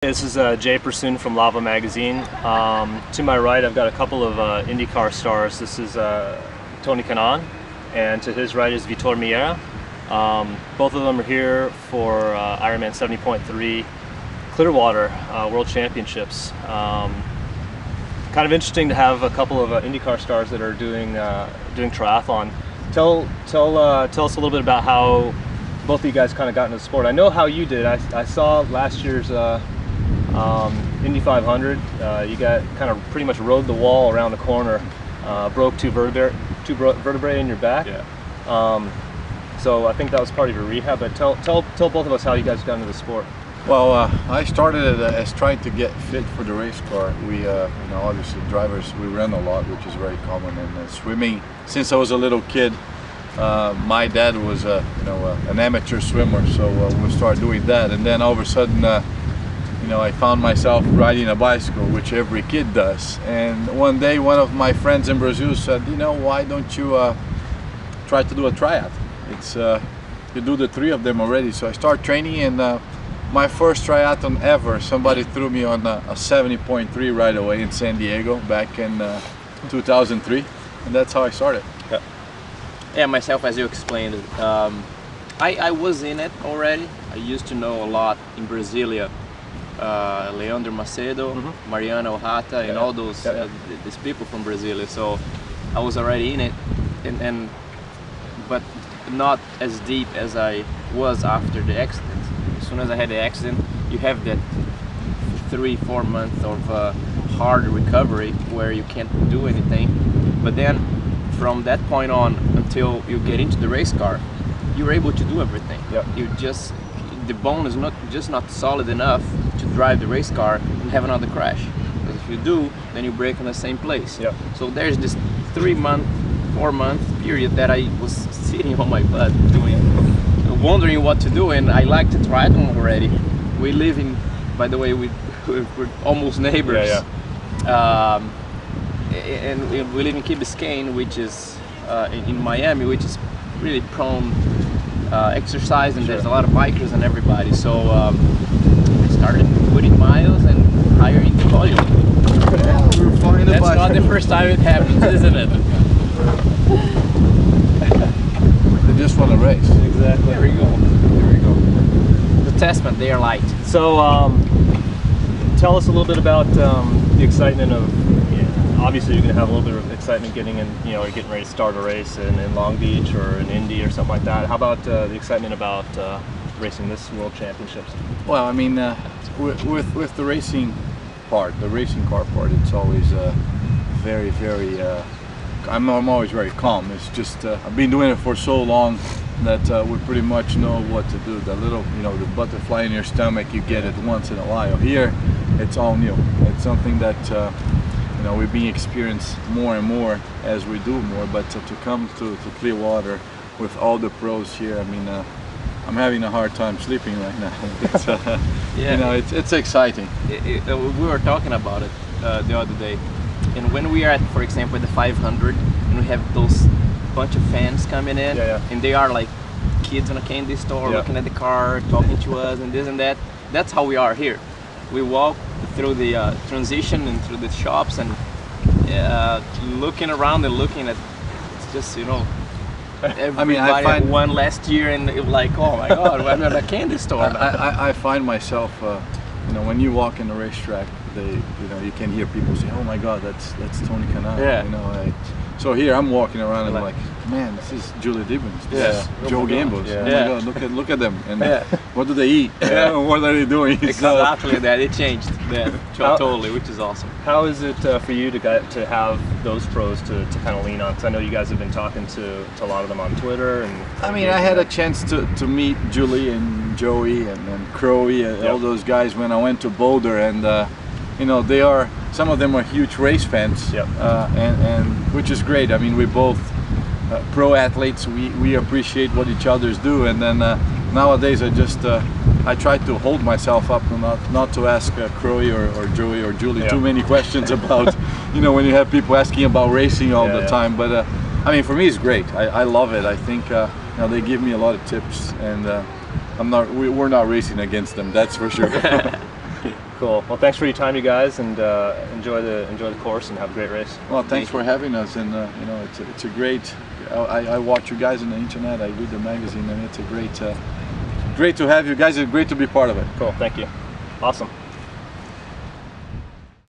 This is Jay Pursoon from Lava Magazine. To my right, I've got a couple of IndyCar stars. This is Tony Kanaan, and to his right is Vitor Meira. Both of them are here for Ironman 70.3 Clearwater World Championships. Kind of interesting to have a couple of IndyCar stars that are doing triathlon. Tell us a little bit about how both of you guys kind of got into the sport. I know how you did. I saw last year's Indy 500. You got kind of pretty much rode the wall around the corner, broke two vertebrae in your back. Yeah. So I think that was part of your rehab. But tell both of us how you guys got into the sport. Well, I started as trying to get fit for the race car. We, obviously drivers, we ran a lot, which is very common. And swimming, since I was a little kid, my dad was, an amateur swimmer, so we started doing that. And then all of a sudden, I found myself riding a bicycle, which every kid does. And one day, one of my friends in Brazil said, why don't you try to do a triathlon? It's you do the three of them already. So I started training, and my first triathlon ever, somebody threw me on a 70.3 right away in San Diego back in 2003, and that's how I started. Yeah, myself, as you explained, I was in it already. I used to know a lot in Brasilia. Leandro Macedo, Mariana Ohata, and all those these people from Brasilia. So I was already in it, but not as deep as I was after the accident. As soon as I had the accident, you have that 3-4 months of hard recovery where you can't do anything. But then from that point on until you get into the race car, you're able to do everything. The bone is not solid enough to drive the race car and have another crash. Because if you do, then you break in the same place. So there's this 4-month period that I was sitting on my butt wondering what to do, and I liked the triathlon already. We live in, by the way, we're almost neighbors. And we live in Key Biscayne, which is in Miami, which is really prone exercise, and there's a lot of bikers and everybody. So I started putting miles and hiring the volume. That's not the first time it happens, isn't it? They just want to race. Exactly. There we go. There we go. The Testament, they are light. So tell us a little bit about the excitement of. Obviously, you're going to have a little bit of excitement getting in, or getting ready to start a race in Long Beach or in Indy or something like that. How about the excitement about racing this World Championships? Well, I mean, with the racing part, the racing car part, it's always very, very. I'm always very calm. It's just I've been doing it for so long that we pretty much know what to do. The little, the butterfly in your stomach, you get it once in a while. Here, it's all new. It's something that. We've been experienced more and more as we do more, but to come to Clearwater with all the pros here, I mean, I'm having a hard time sleeping right now. It's, it's exciting. We were talking about it the other day, and when we are at, for example, the 500, and we have those bunch of fans coming in, and they are like kids in a candy store, looking at the car, talking to us, and this and that. That's how we are here. We walk through the transition and through the shops and looking around and looking at, it's just, everybody I find won last year, and it was like, oh my God, we're at a candy store. I find myself, when you walk in the racetrack, you can hear people say, oh my God, that's Tony Kanaan. So here I'm walking around and I'm like, man, this is Julie Dibbins, this is Joe Gambos. Oh my God, look at them, and what do they eat? What are they doing? Exactly that. It changed. Totally, which is awesome. How is it for you to have those pros to kind of lean on? Because I know you guys have been talking to a lot of them on Twitter. And I mean, I had a chance to meet Julie and Joey and Crowy and all those guys when I went to Boulder, and they are. Some of them are huge race fans, and which is great. I mean, we both pro athletes. We appreciate what each others do, and then nowadays I try to hold myself up and not to ask Crowy or Joey or Julie too many questions about when you have people asking about racing all the time. But I mean, for me, it's great. I love it. I think they give me a lot of tips, and we're not racing against them. That's for sure. Cool. Well, thanks for your time, you guys, and enjoy the course and have a great race. Well, thanks for having us, and you know, it's a great. I watch you guys on the internet. I read the magazine, and it's a great to have you guys. It's great to be part of it. Cool. Thank you. Awesome.